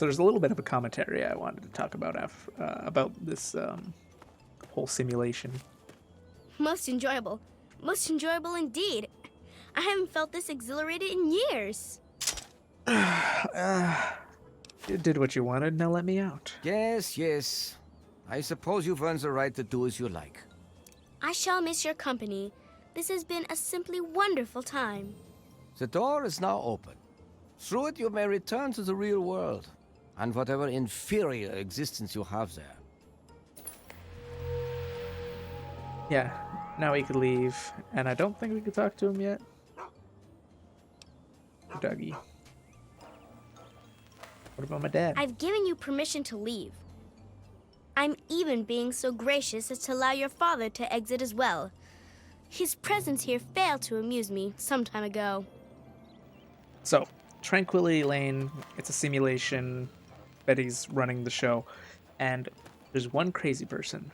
So there's a little bit of a commentary I wanted to talk about this whole simulation. Most enjoyable. Most enjoyable indeed. I haven't felt this exhilarated in years. You did what you wanted, now let me out. Yes, yes. I suppose you've earned the right to do as you like. I shall miss your company. This has been a simply wonderful time. The door is now open. Through it you may return to the real world, and whatever inferior existence you have there. Yeah, now we could leave, and I don't think we could talk to him yet. Dougie. What about my dad? I've given you permission to leave. I'm even being so gracious as to allow your father to exit as well. His presence here failed to amuse me some time ago. So, Tranquility Lane, it's a simulation. Betty's running the show, and there's one crazy person.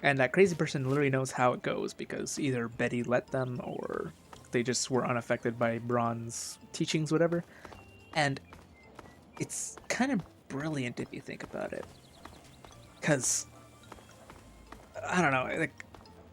And that crazy person literally knows how it goes because either Betty let them or they just were unaffected by Braun's teachings, whatever. And it's kind of brilliant if you think about it. Because, I don't know, like,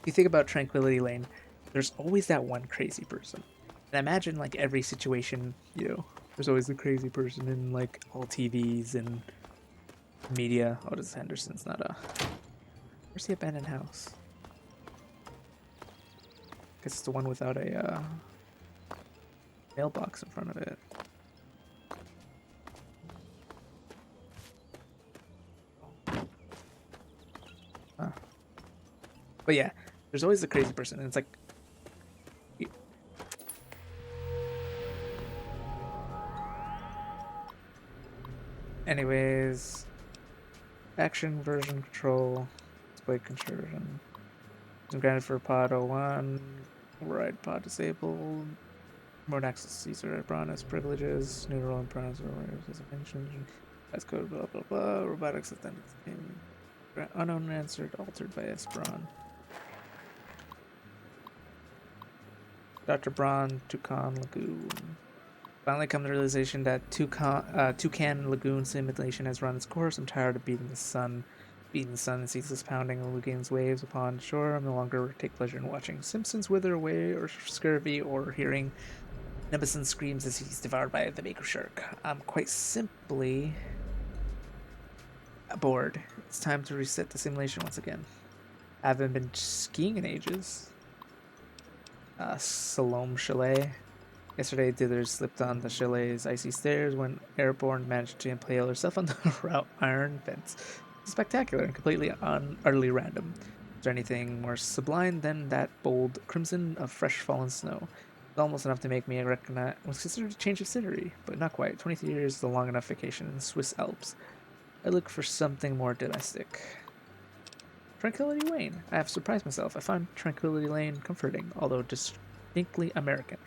if you think about Tranquility Lane, there's always that one crazy person. And imagine, like, every situation, there's always the crazy person in, like, all TVs and media. Oh, this Henderson's not a... Where's the abandoned house? Guess it's the one without a mailbox in front of it. Huh. But yeah, there's always the crazy person, and it's like... Anyways... Action, version control... Display conversion. Granted for pod 01. Override pod disabled. Remote access Caesar Braun as privileges. New role and pronouns as I mentioned. That's code blah blah blah. Robotics authentic. Unknown answered altered by S. Braun. Dr. Braun, Toucan Lagoon. Finally come to the realization that Toucan Lagoon simulation has run its course. I'm tired of beating the sun and ceaseless pounding of Lagoon's waves upon shore. I no longer take pleasure in watching Simpsons wither away or scurvy or hearing Nemesis screams as he's devoured by the maker shark. I'm quite simply bored. It's time to reset the simulation once again. I haven't been skiing in ages. Salome Chalet. Yesterday, Dithers slipped on the chalet's icy stairs when Airborne managed to impale herself on the route iron fence. Spectacular and completely utterly random. Is there anything more sublime than that bold crimson of fresh fallen snow? It's almost enough to make me recognize it was considered a change of scenery, but not quite. 23 years is a long enough vacation in the Swiss Alps. I look for something more domestic. Tranquility Lane. I have surprised myself. I find Tranquility Lane comforting, although distinctly American.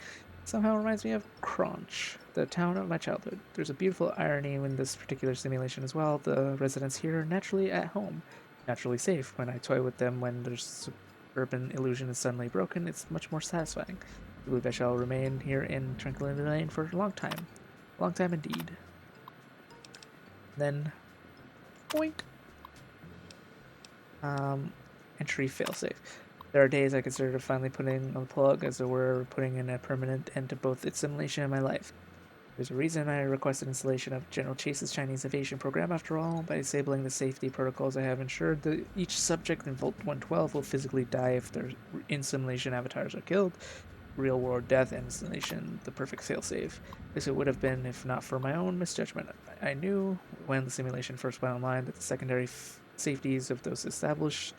Somehow reminds me of Crunch, the town of my childhood. There's a beautiful irony in this particular simulation as well. The residents here are naturally at home, naturally safe. When I toy with them when their suburban illusion is suddenly broken, it's much more satisfying. I believe I shall remain here in Tranquility Lane for a long time. A long time indeed. Then, boink. Entry failsafe. There are days I consider finally putting a plug, as it were, putting in a permanent end to both its simulation and my life. There's a reason I requested installation of General Chase's Chinese evasion program. After all, by disabling the safety protocols, I have ensured that each subject in Vault 112 will physically die if their in-simulation avatars are killed. Real-world death and installation, the perfect failsafe. This it would have been if not for my own misjudgment. I knew when the simulation first went online that the secondary safeties of those established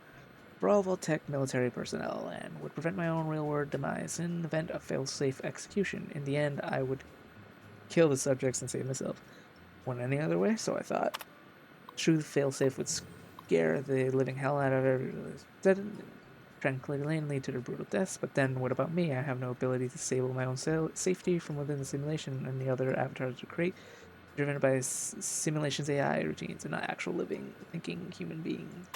Bravo Tech military personnel and would prevent my own real-world demise in the event of fail-safe execution. In the end, I would kill the subjects and save myself. Went any other way, so I thought. True, fail-safe would scare the living hell out of everyone. Tranquility Lane lead to their brutal deaths, but then what about me? I have no ability to disable my own safety from within the simulation, and the other avatars to create, driven by simulation's AI routines and not actual living, thinking human beings.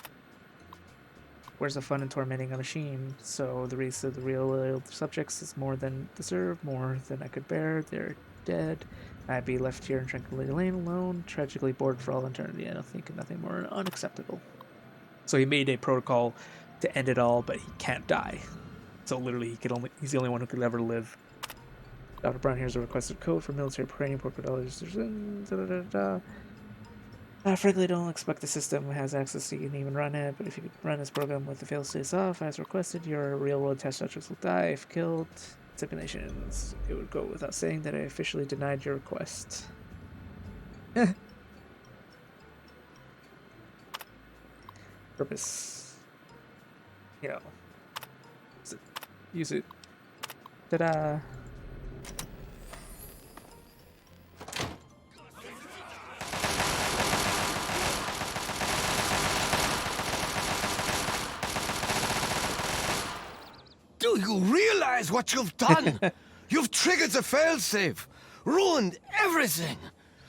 Where's the fun in tormenting a machine? So the race of the real subjects is more than deserved, more than I could bear. They're dead. I'd be left here in Tranquility Lane alone, tragically bored for all eternity. I don't think nothing more unacceptable. So he made a protocol to end it all, but he can't die. So literally, he's the only one who could ever live. Dr. Braun, here's a requested code for military training portfolio. I frankly don't expect the system has access to you can even run it, but if you could run this program with the failsafes off as requested, your real-world test subjects will die if killed. Stipulations. It would go without saying that I officially denied your request. Purpose. You know. Use it. Ta-da! Do you realize what you've done? You've triggered the failsafe, ruined everything.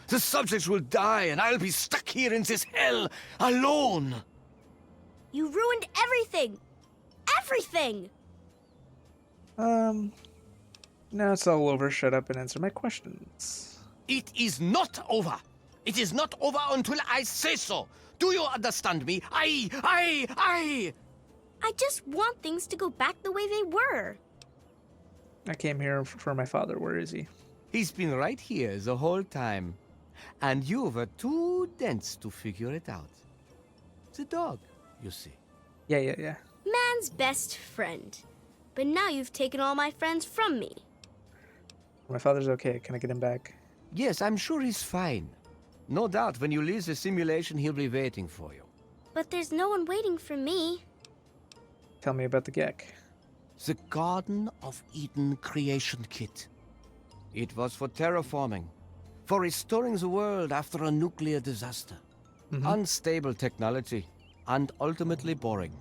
The subjects will die, and I'll be stuck here in this hell alone. You ruined everything! Everything! Now it's all over. Shut up and answer my questions. It is not over. It is not over until I say so. Do you understand me? I just want things to go back the way they were. I came here for my father. Where is he? He's been right here the whole time. And you were too dense to figure it out. The dog, you see. Yeah. Man's best friend. But now you've taken all my friends from me. My father's okay. Can I get him back? Yes, I'm sure he's fine. No doubt when you leave the simulation, he'll be waiting for you. But there's no one waiting for me. Tell me about the Gek. The Garden of Eden creation kit. It was for terraforming, for restoring the world after a nuclear disaster. Unstable technology, and ultimately boring.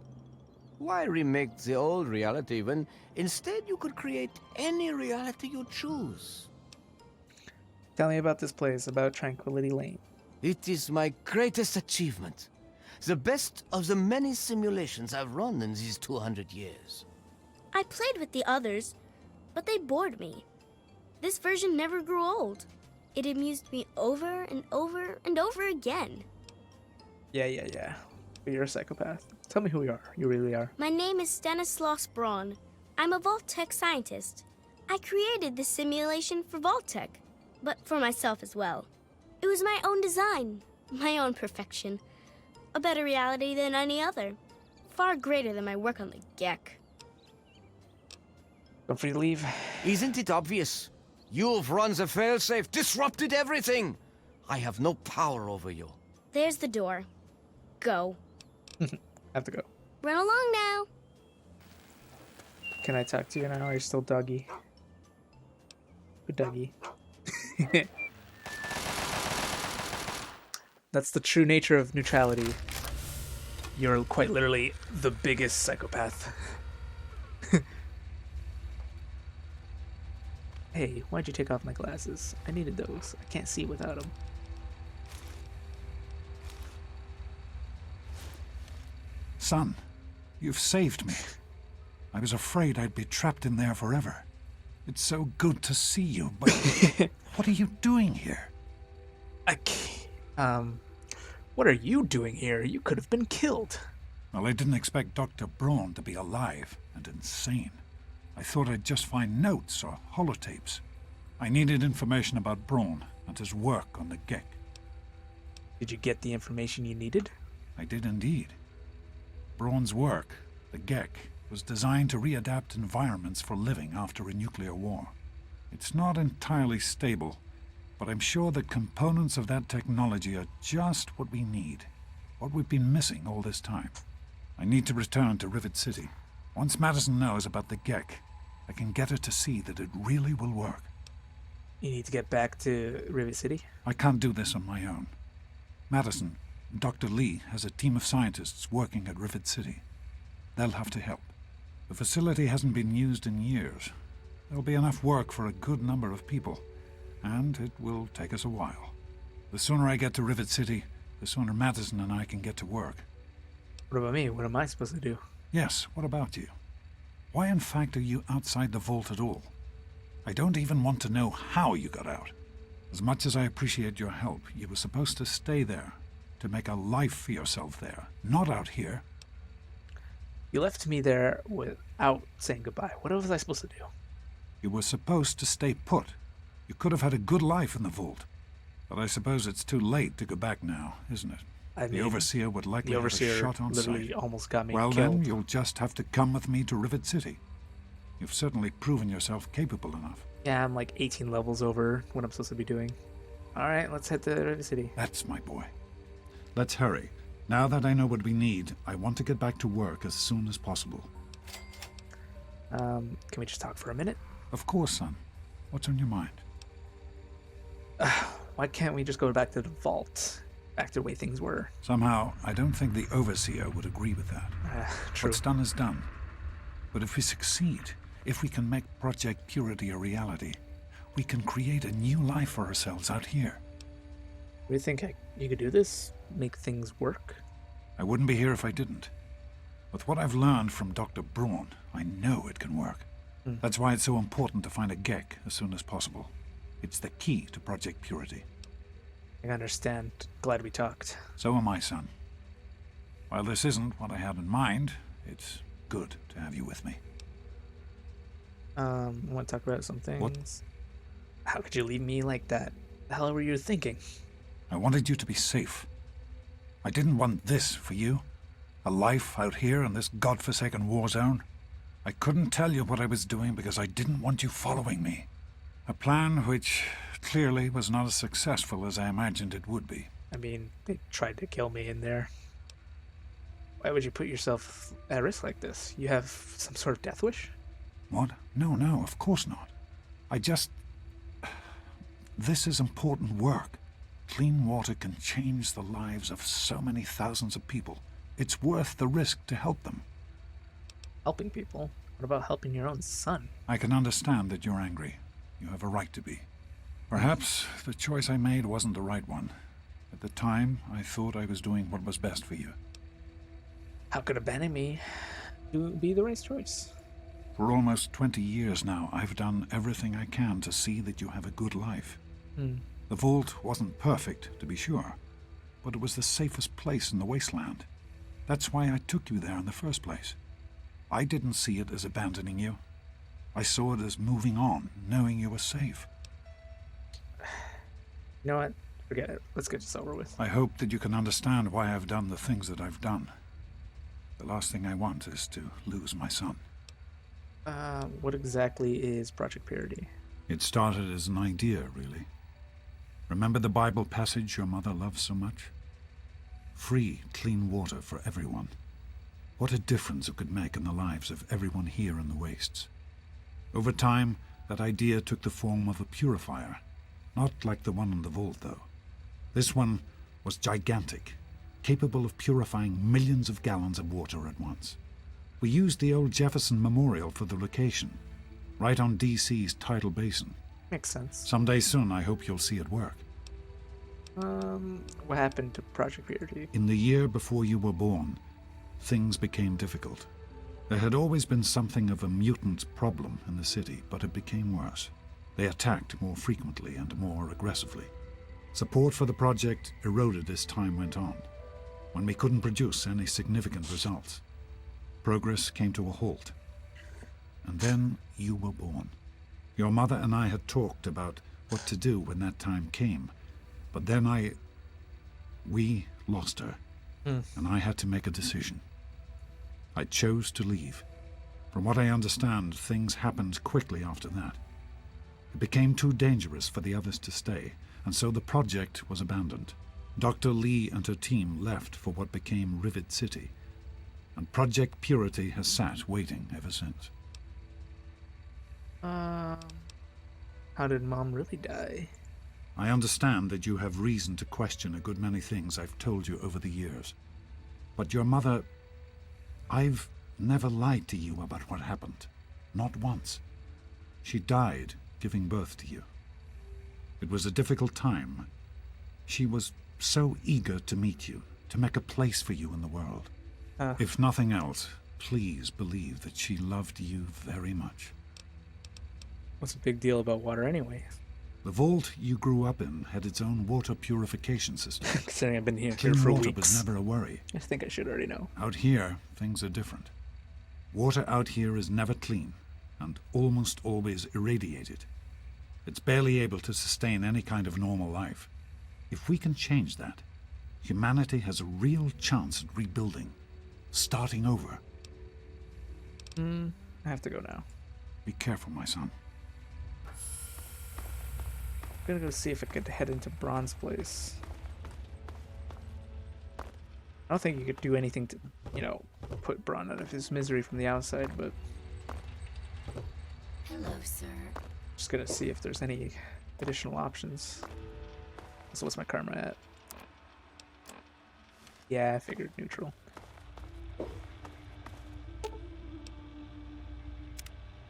Why remake the old reality when instead you could create any reality you choose? Tell me about this place, about Tranquility Lane. It is my greatest achievement. The best of the many simulations I've run in these 200 years. I played with the others, but they bored me. This version never grew old. It amused me over and over and over again. Yeah. But you're a psychopath. Tell me who you are. You really are. My name is Stannis Braun. I'm a Vault-Tec scientist. I created this simulation for Vault-Tec, but for myself as well. It was my own design, my own perfection. A better reality than any other. Far greater than my work on the Gek. Don't free to leave. Isn't it obvious? You've run the failsafe, disrupted everything. I have no power over you. There's the door. Go. Have to go. Run along now. Can I talk to you now? Or are you still doggy? Good doggy. That's the true nature of neutrality. You're quite literally the biggest psychopath. Hey, why'd you take off my glasses? I needed those. I can't see without them. Son, you've saved me. I was afraid I'd be trapped in there forever. It's so good to see you, but what are you doing here? What are you doing here? You could have been killed. Well, I didn't expect Dr. Braun to be alive and insane. I thought I'd just find notes or holotapes. I needed information about Braun and his work on the Gek. Did you get the information you needed? I did indeed. Braun's work, the Gek, was designed to readapt environments for living after a nuclear war. It's not entirely stable, but I'm sure that components of that technology are just what we need, what we've been missing all this time. I need to return to Rivet City. Once Madison knows about the Gek, I can get her to see that it really will work. You need to get back to Rivet City? I can't do this on my own. Madison, Dr. Lee, has a team of scientists working at Rivet City. They'll have to help. The facility hasn't been used in years. There'll be enough work for a good number of people, and it will take us a while. The sooner I get to Rivet City, the sooner Madison and I can get to work. What about me? What am I supposed to do? Yes, what about you? Why in fact are you outside the vault at all? I don't even want to know how you got out. As much as I appreciate your help, you were supposed to stay there, to make a life for yourself there, not out here. You left me there without saying goodbye. What was I supposed to do? You were supposed to stay put. You could have had a good life in the vault. But I suppose it's too late to go back now, isn't it? The Overseer would likely have a shot on literally sight. Almost got me Well, killed. then, you'll just have to come with me to Rivet City. You've certainly proven yourself capable enough. Yeah, I'm like 18 levels over what I'm supposed to be doing. All right, let's head to Rivet City. That's my boy. Let's hurry. Now that I know what we need, I want to get back to work as soon as possible. Can we just talk for a minute? Of course, son. What's on your mind? Why can't we just go back to the vault? Back to the way things were. Somehow, I don't think the Overseer would agree with that. True. What's done is done. But if we succeed, if we can make Project Purity a reality, we can create a new life for ourselves out here. Do you think you could do this? Make things work? I wouldn't be here if I didn't. With what I've learned from Dr. Braun, I know it can work. That's why it's so important to find a Gek as soon as possible. It's the key to Project Purity. I understand. Glad we talked. So am I, son. While this isn't what I had in mind, it's good to have you with me. I want to talk about some things. What? How could you leave me like that? The hell were you thinking? I wanted you to be safe. I didn't want this for you. A life out here in this godforsaken war zone. I couldn't tell you what I was doing because I didn't want you following me. A plan which clearly was not as successful as I imagined it would be. I mean, they tried to kill me in there. Why would you put yourself at risk like this? You have some sort of death wish? What? No, of course not. This is important work. Clean water can change the lives of so many thousands of people. It's worth the risk to help them. Helping people? What about helping your own son? I can understand that you're angry. You have a right to be. Perhaps the choice I made wasn't the right one. At the time, I thought I was doing what was best for you. How could abandoning me be the right choice? For almost 20 years now, I've done everything I can to see that you have a good life. The vault wasn't perfect, to be sure, but it was the safest place in the wasteland. That's why I took you there in the first place. I didn't see it as abandoning you. I saw it as moving on, knowing you were safe. You know what? Forget it. Let's get this over with. I hope that you can understand why I've done the things that I've done. The last thing I want is to lose my son. What exactly is Project Purity? It started as an idea, really. Remember the Bible passage your mother loves so much? Free, clean water for everyone. What a difference it could make in the lives of everyone here in the wastes. Over time, that idea took the form of a purifier. Not like the one in the vault, though. This one was gigantic, capable of purifying millions of gallons of water at once. We used the old Jefferson Memorial for the location, right on DC's tidal basin. Makes sense. Someday soon, I hope you'll see it work. What happened to Project Purity? In the year before you were born, things became difficult. There had always been something of a mutant problem in the city, but it became worse. They attacked more frequently and more aggressively. Support for the project eroded as time went on, when we couldn't produce any significant results. Progress came to a halt. And then you were born. Your mother and I had talked about what to do when that time came, but then we lost her, and I had to make a decision. I chose to leave. From what I understand, things happened quickly after that. It became too dangerous for the others to stay, and so the project was abandoned. Dr. Lee and her team left for what became Rivet City, and Project Purity has sat waiting ever since. How did Mom really die? I understand that you have reason to question a good many things I've told you over the years. But your mother... I've never lied to you about what happened. Not once. She died giving birth to you. It was a difficult time. She was so eager to meet you, to make a place for you in the world. If nothing else, please believe that she loved you very much. What's the big deal about water anyway? The vault you grew up in had its own water purification system. Considering I've been here Clean for water weeks. was never a worry. I think I should already know. Out here, things are different. Water out here is never clean, and almost always irradiated. It's barely able to sustain any kind of normal life. If we can change that, humanity has a real chance at rebuilding, starting over. I have to go now. Be careful, my son. I'm gonna go see if I could head into Braun's place. I don't think you could do anything to, put Braun out of his misery from the outside, but Hello, sir. just gonna see if there's any additional options. So what's my karma at? Yeah, I figured neutral.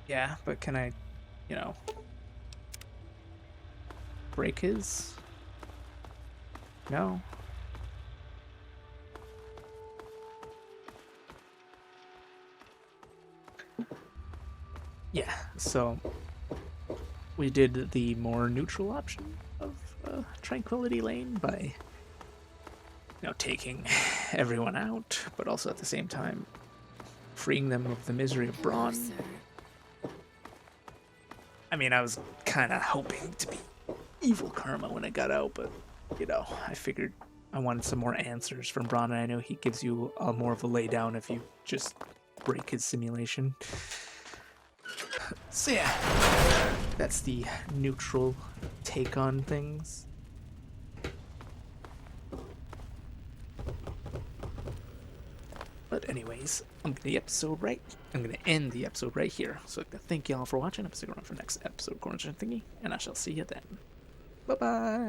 Yeah, but can I, break his? No. Yeah, so we did the more neutral option of Tranquility Lane by, taking everyone out, but also at the same time freeing them of the misery of Braun. Sir. I mean, I was kind of hoping to be evil karma when I got out, but, I figured I wanted some more answers from Braun, and I know he gives you more of a laydown if you just break his simulation. So yeah, that's the neutral take on things. But anyways, I'm gonna end the episode right here. So thank y'all for watching. I'm sticking around for the next episode of Corner Thingy, and I shall see you then. Bye bye.